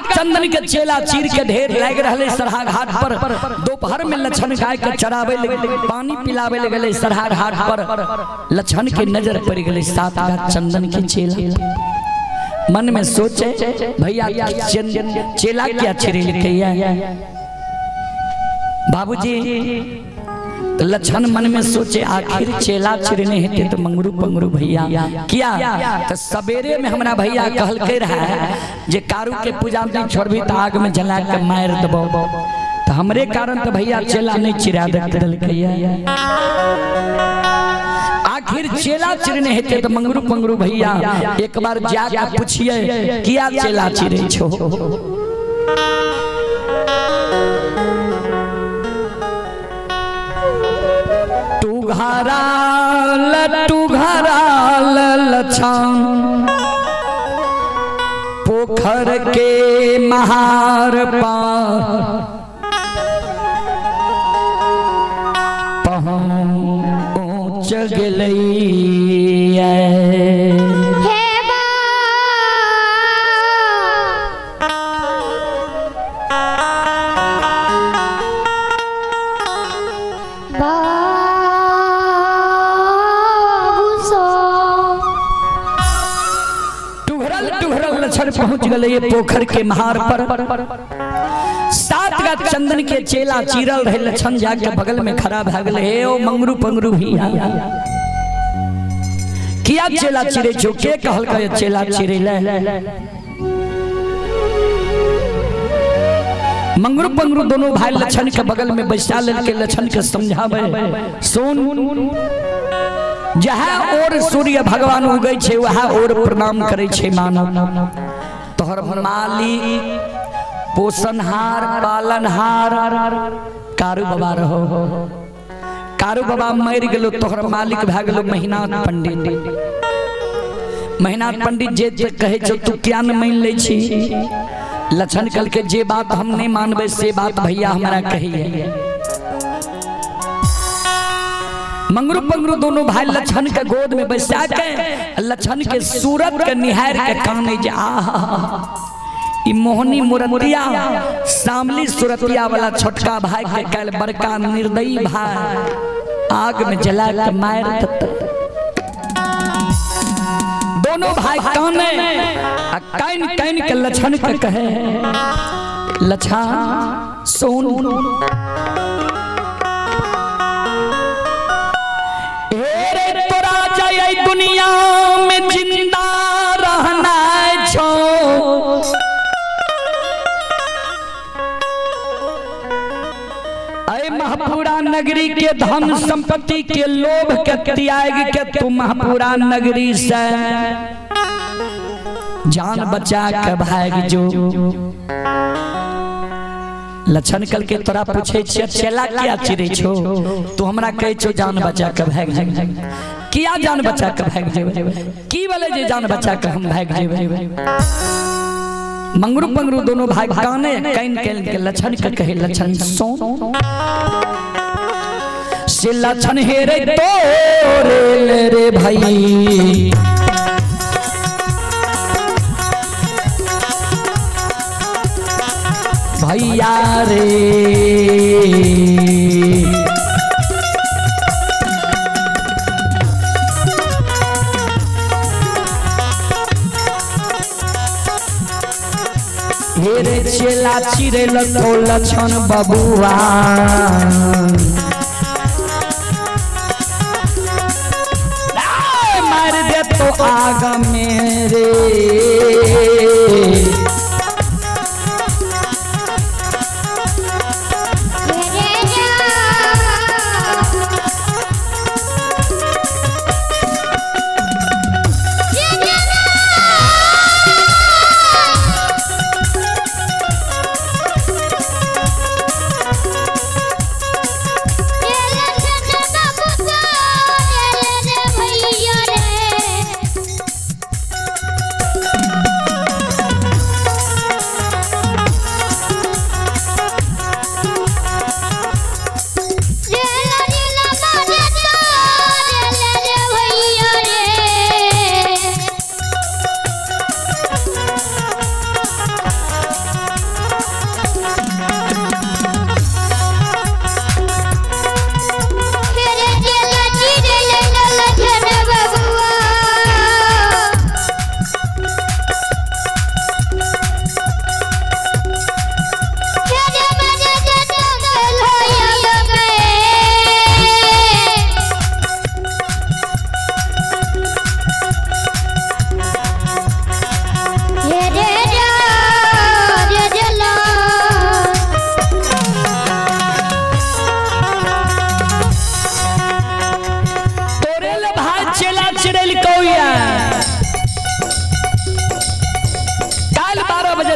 चंदन के चेला चीर के ढेर लग रहे सरहा घाट पर। दोपहर में लछन गाय के चरावे लगे, पानी पिलावे लगे सरहा घाट पर। लछन के नजर पड़ गए 7 का चंदन के चेला। मन में सोचे भैया चेला क्या चिरे लिखैया बाबूजी। लछन मन में सोचे आखिर चेला चिरने हेते तो मंगरू पंगरू भैया किया। तो सवेरे में हमारा भैया कहल के रहा जे कारू के पूजा में छोड़बी तो आग में जला के मार देबो। तो हमरे कारण तो भैया चेला नहीं चिरा दे। आखिर चेला चिरने हेते तो मंगरू पंगरू भैया एक बार जाके पूछिए किया चेला चिरे छो। टू घरा लछन पोखर के महार पहुँच गई। पहुंच गए पोखर के महार पर। 7 का चंदन के चेला चीरल रहे। लछन जाके बगल में खड़ा भ गए। ओ मंगरू पंगरू भैया किया चेला चिरे छो के कहल के चेला चिरे ले। मंगरू पंगरू दोनों भाई लछन के बगल में बैठा लेके लछन के समझावे सुन जहाँ और सूर्य भगवान उगै छे वहाँ और प्रणाम करे छे मानव। तोहर मालिक पोषणहार पालनहार कारू बाबा रहो। कारू बाबा मर गेलो तोहर मालिक भए गेलो मेहनाथ पंडित। मेहनाथ पंडित जे कहे छो तू क्या न मान ले छी। लछन कल के जे बात हम नहीं मानबे से बात भैया हमारा कहिए। मंगरू पंगरू दोनों भाई लछन के गोद में बैठा के लछन के सूरत के निहार के काने जा ई मोहनी मुरतिया सामली सूरतिया वाला छोटका भाई के कल बड़का निर्दयी भाई आग में जला के मार देता। दोनों भाई काने कान कान के लछन के कहे लछन सुन दुनिया में जिंदा रहना छो। अरे महापुरा नगरी के धन संपत्ति के लोभ के त्याग के तुम महापुरा नगरी से जान बचा के भाग जो। लछन कल के तोरा पूछे चेला क्या चिरे छो तू हमरा कहे छो जान बचा के भाग जा। किया जान बचा के भाग जेबे की बोले जे जान बचा के हम भाग जेबे। मंगरू पंगरू दोनों भाई काने कान कान के लछन के कहे लछन सुन से लछन हे रे तोरे रे भाई। भैया रे हेरे चेला चिरे लतो लछन बबुआ। मार दे तो आग मेरे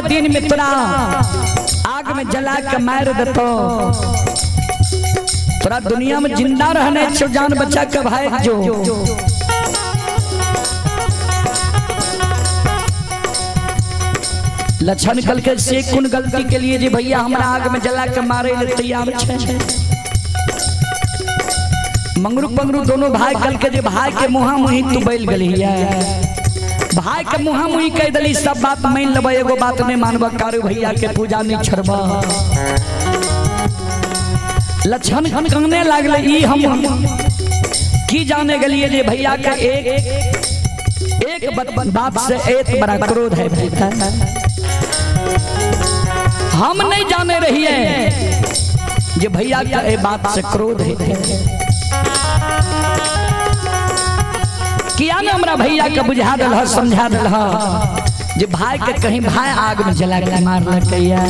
दिन में तोरा आग में जला के मार देतो, तोरा दुनिया में जिंदा रहने छो, जान बचा के भाग जो। लक्षण कल के से कुन गलती के लिए जी भैया हमरा आग में जला के मारे ले तैयार छे। मंगरू पंगरू दोनों भाई कल के जे भाई के मुहा मुही तू बैल गली है, भाई के मुहा मुही कह दली सब बात मान लेबा, एगो बात नहीं मानबा, कारू भैया के पूजा नहीं छड़बा। लक्षण कहने लागले ई हम की जाने गलिए जे भैया के एक बात से एक बड़ा क्रोध है भैया, हम नहीं जाने रहिए जे भैया के बात से क्रोध है। किया ना हमरा भैया के बुझा दिल समझा दिल जे भाई के कहीं भाई आग में जला के मार लकैया।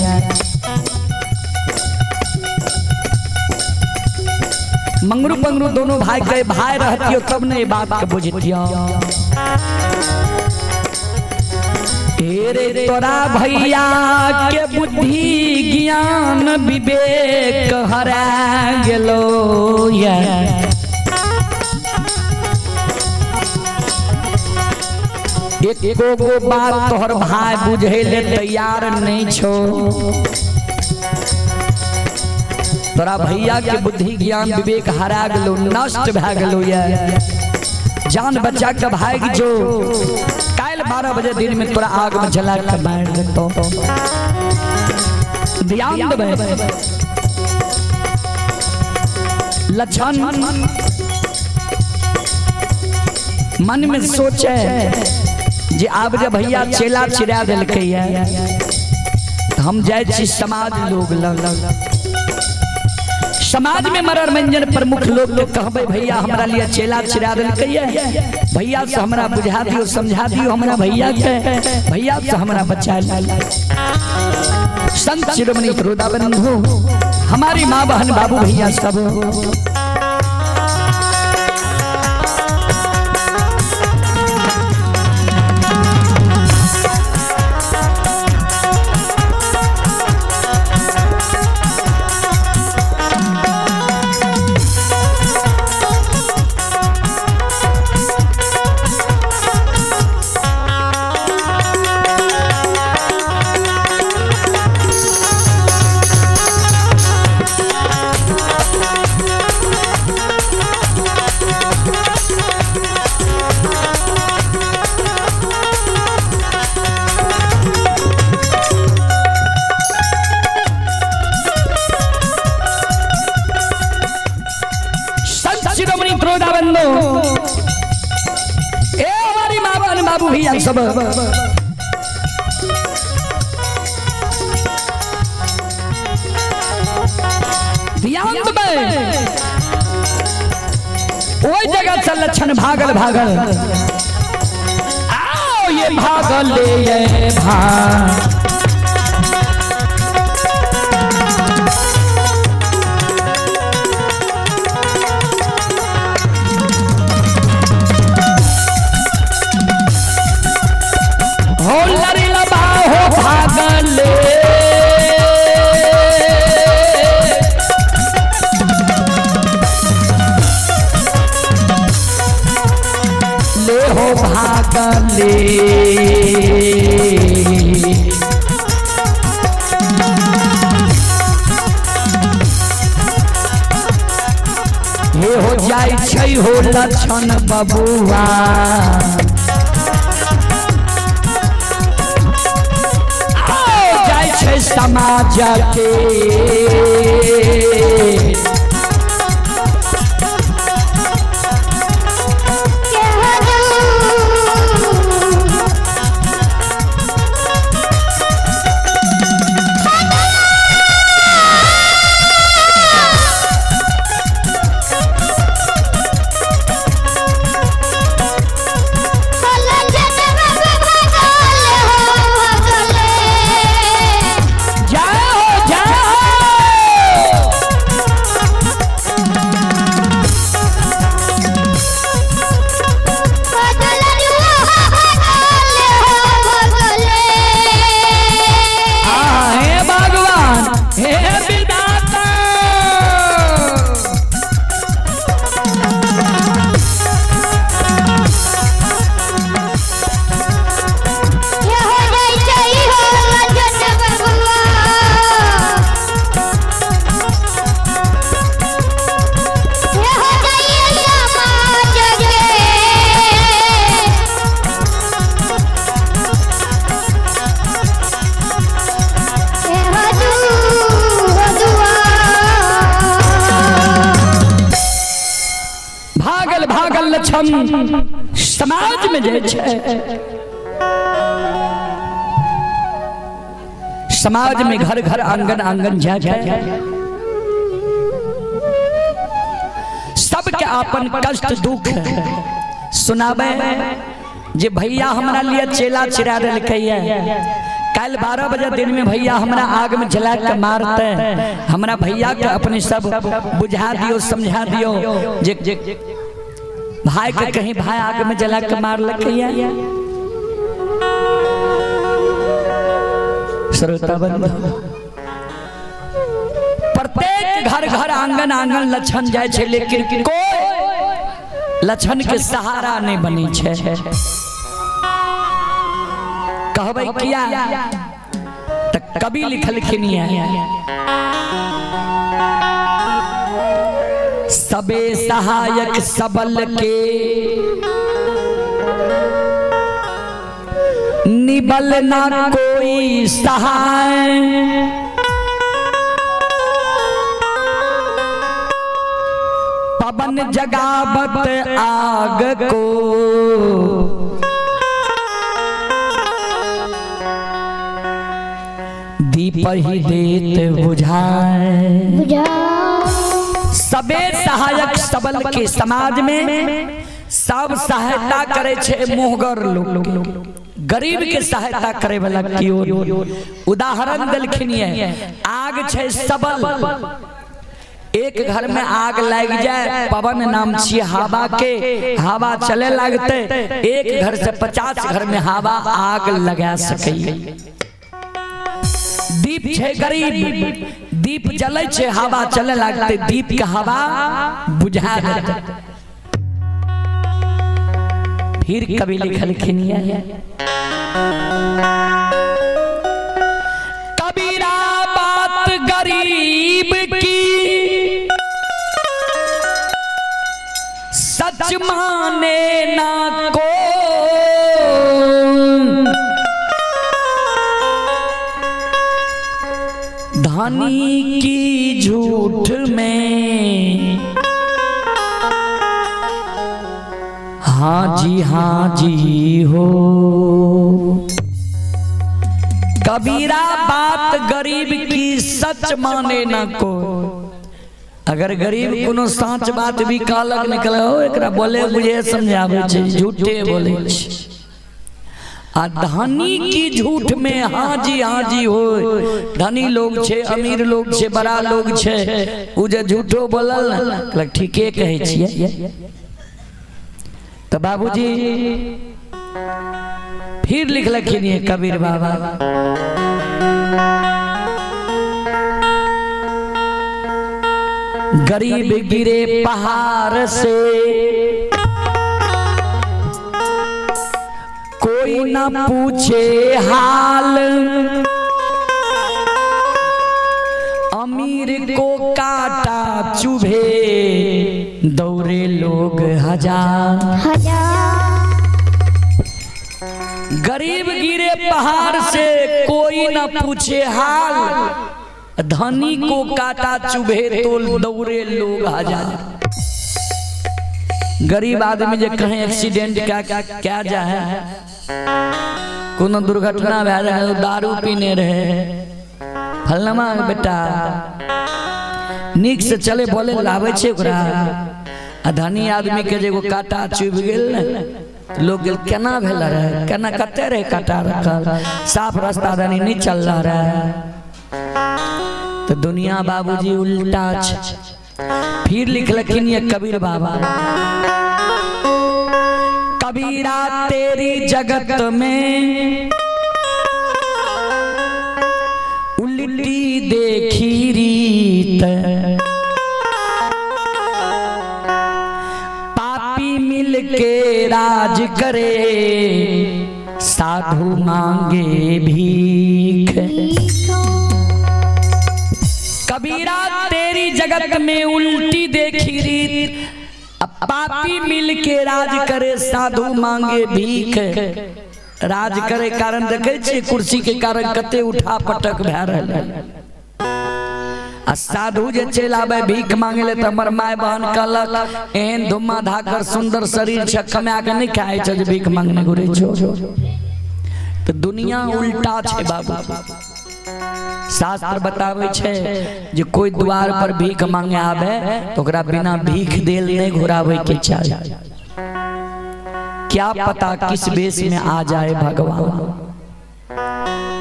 मंगरू पंगरू दोनों भाई के भाई रहतियो तब ने बात के बुझतियो। तेरे तोरा भैया के बुद्धि ज्ञान विवेक हरा गेलो या, एको गो बात तोहर भाई बुझे ले तैयार नहीं छो। तोरा भैया के बुद्धि ज्ञान विवेक हरा गेलो, नष्ट भए गेलो या, जान बचा के भाग जो। काल 12 बजे दिन में तोरा आग में जला के मार देतो, ध्यान देबे। लक्षण मन में सोचे जे आब जे भैया चेला चिरा दिलकैया, हम जाए छी समाज लोग लग, समाज में मरर मंजन प्रमुख लोग कहबे भैया हमरा लिए चेला चिरा दिलकैया, भैया से हमरा बुझा दियो समझा दियो, हमरा भैया के भैया से हमरा बचा ला। संत शिरोमणि त्रोदा बंधु हमारी माँ बहन बाबू भैया सब बाबू भैया सब ध्यान देबे। ओई जगह से लक्षण भागल भागल आओ ये भागल ले ये भाग, हे हो जाय छै हो लक्षण बबुआ, जाय छै समाज के लक्षण समाज में जे छे, समाज में घर घर आंगन आंगन जा सबके अपन कष्ट दुख सुनाबे जे भैया हमरा लिए चेला चिरा दिलकैया, कल 12 बजे दिन में भैया हमरा आग में जला के मारते, हमरा भैया के अपने सब बुझा दियो समझा दियो जे भाई के कहीं भाई आग में जला के मार लकैया। श्रोता बंधु, प्रत्येक घर घर आंगन आंगन लक्षण जाए छे, लेकिन कोई लक्षण के सहारा नहीं बनी छे। कहबै किया त कवि लिखलखिन सबे सहायक सबल के निबल ना कोई सहाय, पवन जगावत आग को दीप ही देत बुझाए। सबे सहायक सबल के समाज में सब सहायता करे छे मोहगर लोग, गरीब के सहायता करे वाला कियो। उदाहरण देलखिन आग छे सबल, एक घर में आग लग जाए, पवन नाम छी हवा के, हवा चले लगते, एक घर से 50 घर में हवा आग लगा सके। दीप छे गरीब, दीप जले छे हवा चले लगते, दीप के हवा बुझा देते। फिर कवि लिखलखिन कबीरा बात गरीब की सच माने ना को, धनी की झूठ में हाँ जी हो। कबीरा बात गरीब की सच माने ना को। अगर गरीब कोनो सच बात भी कहलक निकले हो, एकरा बोले बुझे समझावे छे, झूठे बोले छे। आ धनी की झूठ में हाँ जी हो। धनी लोग छे, अमीर लोग छे, बड़ा लोग छे, उ जे झूठो बोलल न ठीके कहे छिए। तो बाबूजी फिर लिखलखिन कबीर बाबा गरीब गिरे पहाड़ से कोई न पूछे हाल, अमीर को काटा चुभे दौड़े लोग हजार। गरीब गिरे पहाड़ से कोई न पूछे हाल, धनी को काटा चुभे तो दौड़े लोग हजार। गरीब आदमी जे कहीं एक्सीडेंट क्या जाए, कोनो दुर्घटना भे रहे, दारू पीने रहे, फलनमा बेटा नीक से चले बोले लावे छे ओकरा, आ धनी आदमी के जे काटा चुभ गेल न, लोग गेल केना भेल रहे, केना कते रहे काटा रखल, साफ रास्ता धनी नहीं चल रहा है। तो दुनिया बाबूजी उल्टा छे। फिर लिखलखिन ये कबीर बाबा कबीरा तेरी जगत में उल्टी देखी रीत, पापी मिल के राज करे साधु मांगे भीख। कबीरा तेरी जगत में उल्टी देखी रीत, पापी मिल के राज करे साधु मांगे भीख। राज करे कारण देखे छे कुर्सी के कारण कते उठा पटक भे रहल, साधु जे चल आवे भीख मांगे ले तो हमर माय बहन कहलक एहन धुम्मा धाकर सुंदर शरीर छ कमा के नहीं खाए छ जे भीख मांगने घुरे छो। तो दुनिया उल्टा छे बाबू। शास्त्र बतावे छे जे कोई द्वार पर भीख मांगे आवे तो ओकरा बिना भीख देल नहीं घुरावे के चाहिए। क्या पता किस वेश में आ जाए भगवान।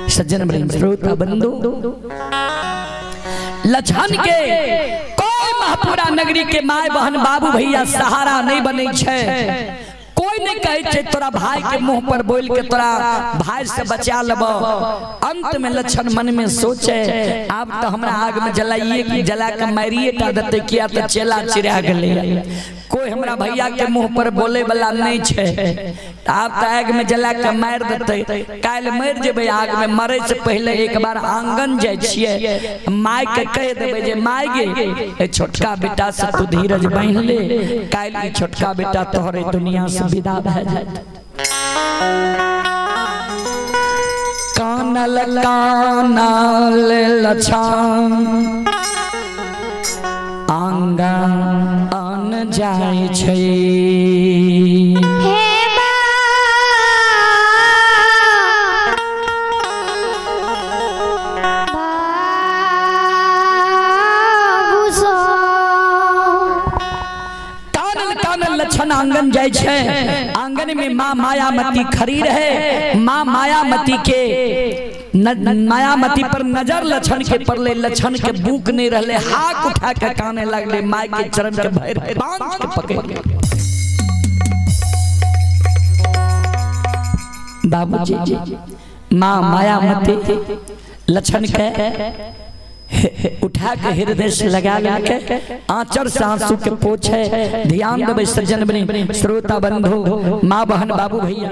सज्जन श्रोता बंधु, लछन के कोई महापुरा नगरी के माय बहन बाबू भैया सहारा नहीं बने छे। कोई नहीं कहे छे तोरा भाई के मुंह पर बोल के तोरा भाई से बचा लब। अंत में लछन मन में सोचे आप तो हमरा आग में जलाइए कि जला के मारिए टा देते, किया तो चेला चिरा गले। कोई हमरा भैया के मुंह पर बोले वाला नहीं छे, आप तो आग में जला के मार देते। काल मर जेबे आग में, मरे से पहले एक बार आंगन जाय छिए, माय के कह देबे जे माय गे छोटका बेटा से तू धीरज बांध ले, काल छोटका बेटा तोहरे दुनिया से विदा भ जात। कानल कानल लछन आंगन आन जाय छै। लछन आंगन जाय छे, आंगन में माँ मायामती खड़ी रहे। माँ मायामती पर नजर लछन के पड़ले, लछन के भूख नहीं रहले, हाथ उठा के काने लगले, माय के चरण के भैर बांध के पकड़। बाबूजी माँ मायामती लछन के उठा के हृदय से लगा के आंचर से आंसू के पोछे। ध्यान देवे सज्जन बनी श्रोता बंधु, माँ बहन बाबू भैया।